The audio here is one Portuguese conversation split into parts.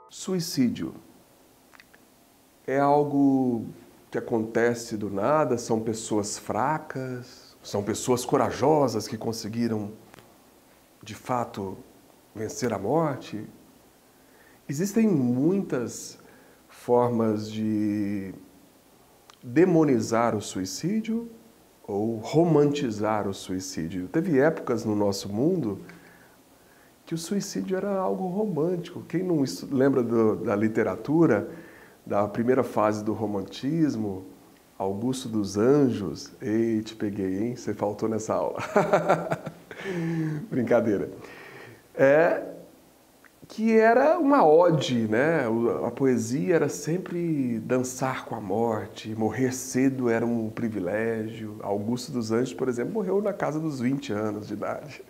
Suicídio é algo que acontece do nada, são pessoas fracas, são pessoas corajosas que conseguiram, de fato, vencer a morte. Existem muitas formas de demonizar o suicídio ou romantizar o suicídio. Teve épocas no nosso mundo que o suicídio era algo romântico. Quem não lembra da literatura, da primeira fase do romantismo, Augusto dos Anjos? Ei, te peguei, hein? Você faltou nessa aula. Brincadeira. Que era uma ode, né? A poesia era sempre dançar com a morte, morrer cedo era um privilégio. Augusto dos Anjos, por exemplo, morreu na casa dos 20 anos de idade.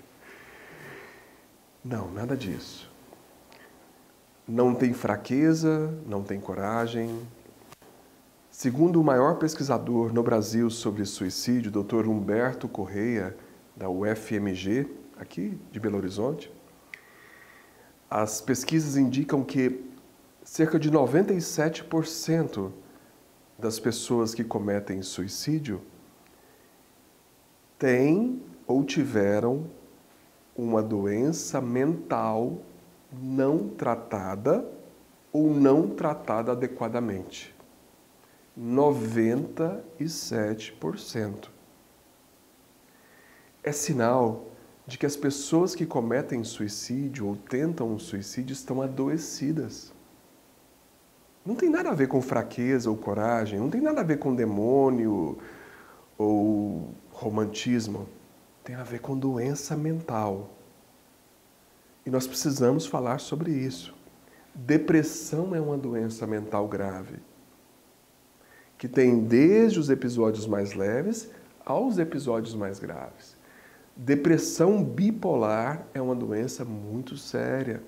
Não, nada disso. Não tem fraqueza, não tem coragem. Segundo o maior pesquisador no Brasil sobre suicídio, Dr. Humberto Correia, da UFMG, aqui de Belo Horizonte, as pesquisas indicam que cerca de 97% das pessoas que cometem suicídio têm ou tiveram uma doença mental não tratada ou não tratada adequadamente. 97%. É sinal de que as pessoas que cometem suicídio ou tentam um suicídio estão adoecidas. Não tem nada a ver com fraqueza ou coragem, não tem nada a ver com demônio ou romantismo. Tem a ver com doença mental. E nós precisamos falar sobre isso. Depressão é uma doença mental grave, que tem desde os episódios mais leves aos episódios mais graves. Depressão bipolar é uma doença muito séria,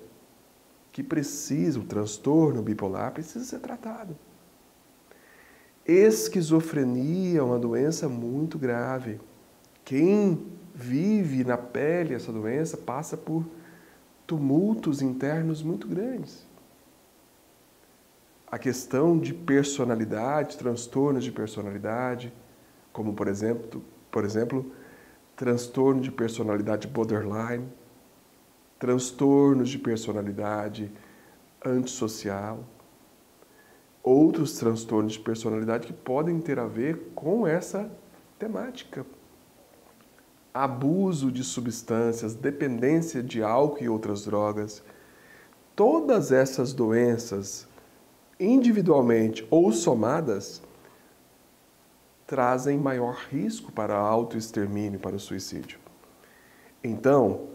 que precisa, o transtorno bipolar precisa ser tratado. Esquizofrenia é uma doença muito grave. Quem vive na pele essa doença passa por tumultos internos muito grandes. A questão de personalidade, transtornos de personalidade, como por exemplo, transtorno de personalidade borderline, transtornos de personalidade antissocial, outros transtornos de personalidade que podem ter a ver com essa temática. Abuso de substâncias, dependência de álcool e outras drogas. Todas essas doenças, individualmente ou somadas, trazem maior risco para autoextermínio, para o suicídio. Então,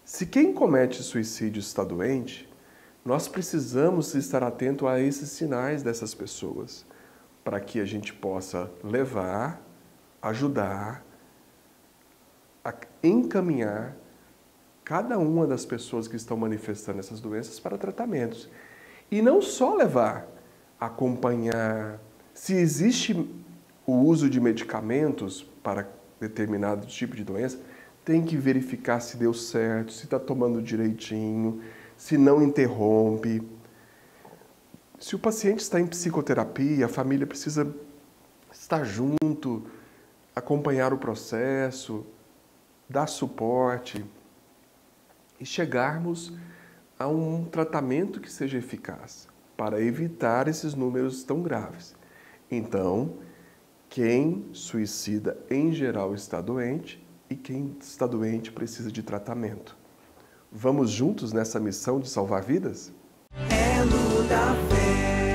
se quem comete suicídio está doente, nós precisamos estar atento a esses sinais dessas pessoas, para que a gente possa levar, ajudar, a encaminhar cada uma das pessoas que estão manifestando essas doenças para tratamentos. E não só levar, acompanhar. Se existe o uso de medicamentos para determinado tipo de doença, tem que verificar se deu certo, se está tomando direitinho, se não interrompe. Se o paciente está em psicoterapia, a família precisa estar junto, acompanhar o processo, dar suporte e chegarmos a um tratamento que seja eficaz para evitar esses números tão graves. Então, quem suicida em geral está doente e quem está doente precisa de tratamento. Vamos juntos nessa missão de salvar vidas? Elo da Fé.